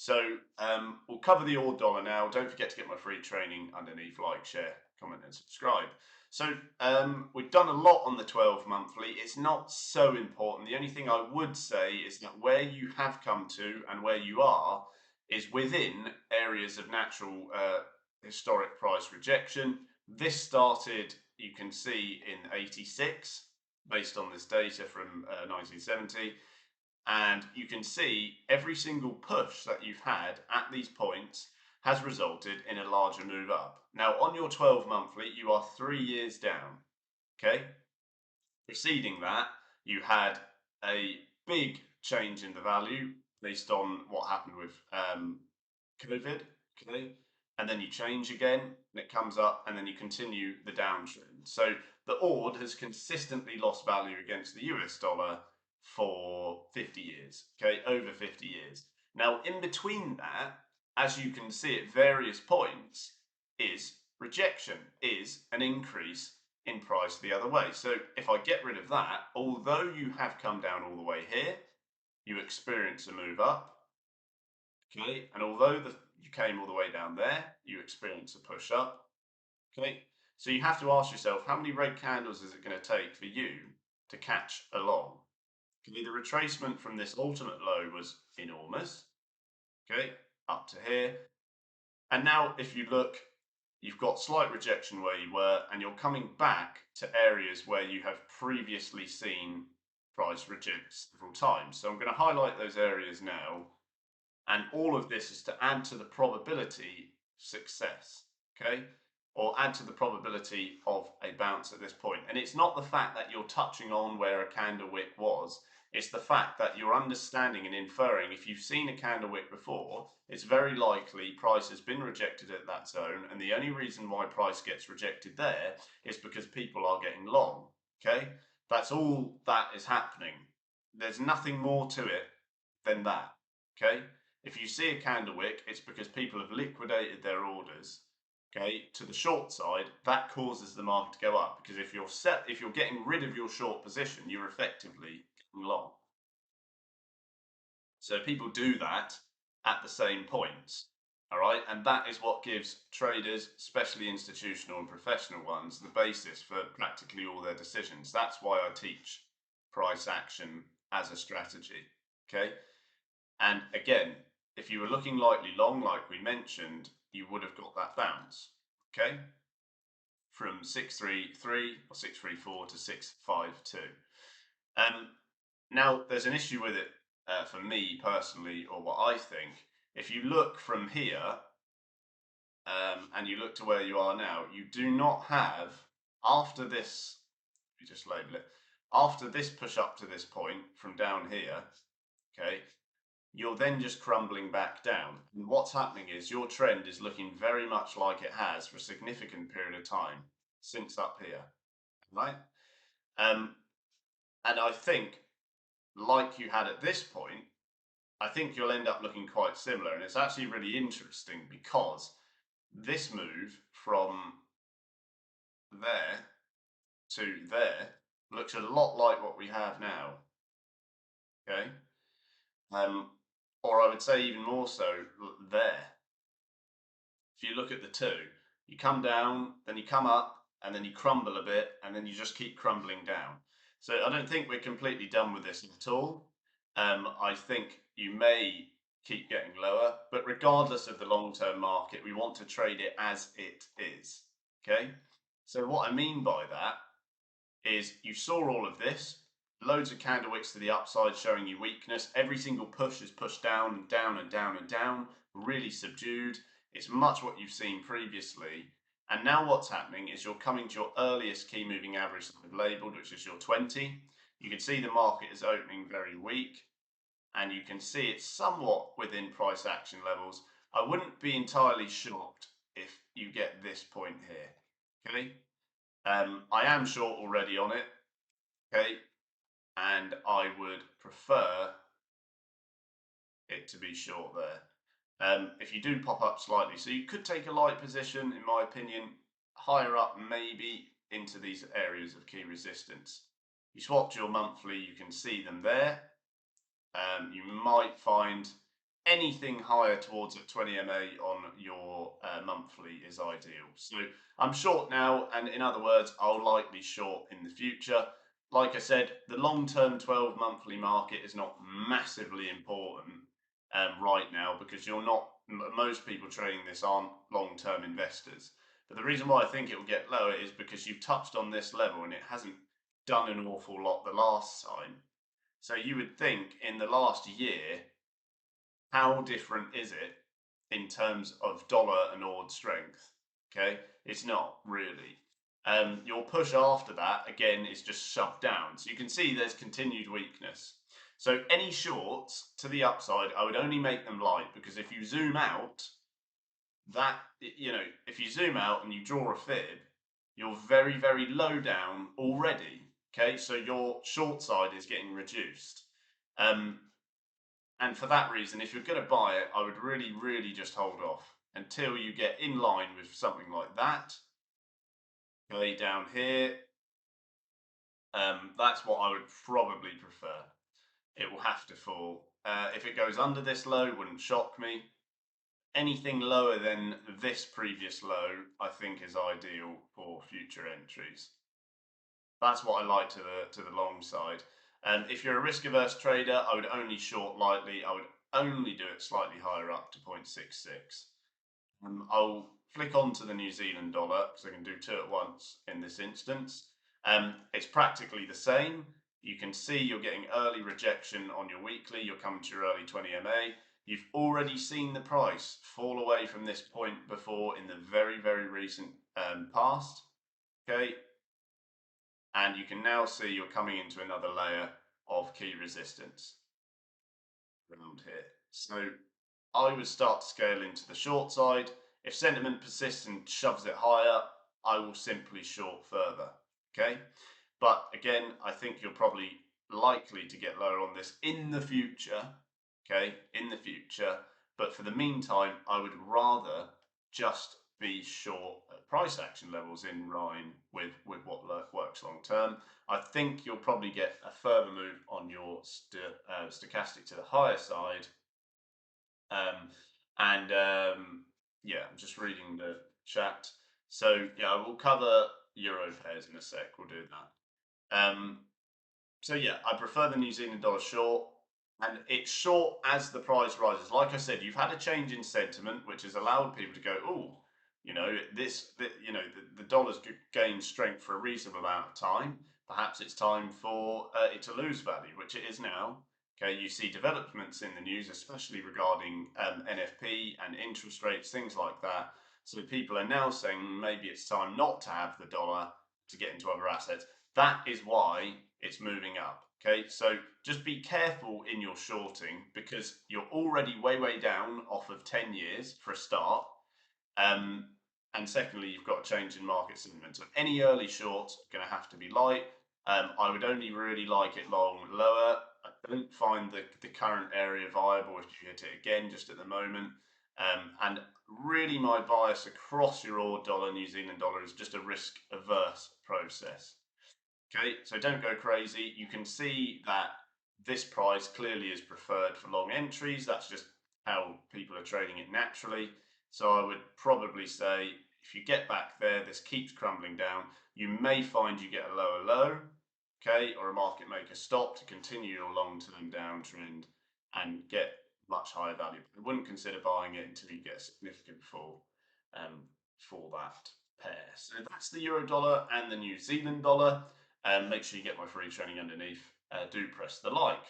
So we'll cover the AUD dollar now. Don't forget to get my free training underneath. Like, share, comment, and subscribe. So we've done a lot on the 12 monthly. It's not so important. The only thing I would say is that where you have come to and where you are is within areas of natural historic price rejection. This started, you can see, in 86, based on this data from 1970. And you can see every single push that you've had at these points has resulted in a larger move up. Now, on your 12 monthly, you are 3 years down. Okay. Preceding that, you had a big change in the value based on what happened with COVID. Okay. And then you change again, and it comes up, and then you continue the downtrend. So the AUD has consistently lost value against the US dollar for 50 years, okay, over 50 years. Now, in between that, as you can see at various points, is rejection, is an increase in price the other way. So if I get rid of that, although you have come down all the way here, you experience a move up, okay, and although you came all the way down there, you experience a push up, okay. So you have to ask yourself, how many red candles is it going to take for you to catch along? Okay, the retracement from this ultimate low was enormous, okay, up to here. And now if you look, you've got slight rejection where you were, and you're coming back to areas where you have previously seen price reject several times. So I'm going to highlight those areas now, and all of this is to add to the probability success, okay, or add to the probability of a bounce at this point. And it's not the fact that you're touching on where a candle wick was, it's the fact that you're understanding and inferring. If you've seen a candle wick before, it's very likely price has been rejected at that zone, and the only reason why price gets rejected there is because people are getting long, okay? That's all that is happening. There's nothing more to it than that, okay? If you see a candle wick, it's because people have liquidated their orders, okay, to the short side. That causes the market to go up, because if you're getting rid of your short position, you're effectively getting long. So people do that at the same points, all right, and that is what gives traders, especially institutional and professional ones, the basis for practically all their decisions. That's why I teach price action as a strategy, okay. And again, if you were looking lightly long, like we mentioned, you would have got that bounce, okay, from 633 or 634 to 652. Now, there's an issue with it for me personally, or what I think. If you look from here and you look to where you are now, you do not have, after this, if you just label it, after this push up to this point from down here, okay, you're then just crumbling back down. And what's happening is your trend is looking very much like it has for a significant period of time since up here, right? And I think, like you had at this point, I think you'll end up looking quite similar. And it's actually really interesting because this move from there to there looks a lot like what we have now, okay? Or I would say even more so there. If you look at the two, you come down, then you come up, and then you crumble a bit, and then you just keep crumbling down. So I don't think we're completely done with this at all. I think you may keep getting lower, but regardless of the long-term market, we want to trade it as it is, okay? So what I mean by that is you saw all of this, loads of candle wicks to the upside showing you weakness. Every single push is pushed down and down and down and down, really subdued. It's much what you've seen previously. And now what's happening is you're coming to your earliest key moving average that we've labeled, which is your 20. You can see the market is opening very weak, and you can see it's somewhat within price action levels. I wouldn't be entirely shocked if you get this point here, okay? I am short already on it, okay? And I would prefer it to be short there. If you do pop up slightly, so you could take a light position, in my opinion, higher up, maybe into these areas of key resistance. You swapped your monthly, you can see them there. You might find anything higher towards a 20 MA on your monthly is ideal. So I'm short now, and in other words, I'll likely short in the future. Like I said, the long-term 12 monthly market is not massively important right now because most people trading this aren't long-term investors. But the reason why I think it will get lower is because you've touched on this level and it hasn't done an awful lot the last time. So you would think in the last year, how different is it in terms of dollar and AUD strength? Okay, it's not really. Your push after that again is just shoved down. So you can see there's continued weakness. So any shorts to the upside, I would only make them light because if you zoom out, if you zoom out and you draw a fib, you're very, very low down already. Okay, so your short side is getting reduced. And for that reason, if you're going to buy it, I would really, really just hold off until you get in line with something like that. Okay, down here, that's what I would probably prefer. It will have to fall. If it goes under this low, wouldn't shock me. Anything lower than this previous low, I think is ideal for future entries. That's what I like to the long side. If you're a risk averse trader, I would only short lightly. I would only do it slightly higher up to 0.66. I'll flick on to the New Zealand dollar because I can do two at once in this instance. It's practically the same. You can see you're getting early rejection on your weekly. You're coming to your early 20 MA. You've already seen the price fall away from this point before in the very, very recent past. Okay, and you can now see you're coming into another layer of key resistance around here. So I would start to scale into the short side. If sentiment persists and shoves it higher, I will simply short further. Okay, but again, I think you're probably likely to get lower on this in the future. Okay, in the future, but for the meantime, I would rather just be short at price action levels in line with what works long term. I think you'll probably get a further move on your stochastic to the higher side. Yeah, I'm just reading the chat. So yeah, I will cover euro pairs in a sec. We'll do that. So yeah, I prefer the New Zealand dollar short, and it's short as the price rises. Like I said, you've had a change in sentiment, which has allowed people to go, oh, the dollar's gained strength for a reasonable amount of time. Perhaps it's time for it to lose value, which it is now. Okay, you see developments in the news, especially regarding NFP and interest rates, things like that. So people are now saying maybe it's time not to have the dollar to get into other assets. That is why it's moving up. Okay, so just be careful in your shorting because you're already way, way down off of 10 years for a start. And secondly, you've got a change in market sentiment. So any early shorts are going to have to be light. I would only really like it long lower. I don't find the current area viable if you hit it again just at the moment. And really my bias across your AUD dollar, New Zealand dollar is just a risk averse process. Okay, so don't go crazy. You can see that this price clearly is preferred for long entries. That's just how people are trading it naturally. So I would probably say if you get back there, this keeps crumbling down, you may find you get a lower low, okay, or a market maker stop to continue your long-term downtrend and get much higher value. I wouldn't consider buying it until you get a significant fall for that pair. So that's the euro dollar and the New Zealand dollar. Make sure you get my free training underneath. Do press the like.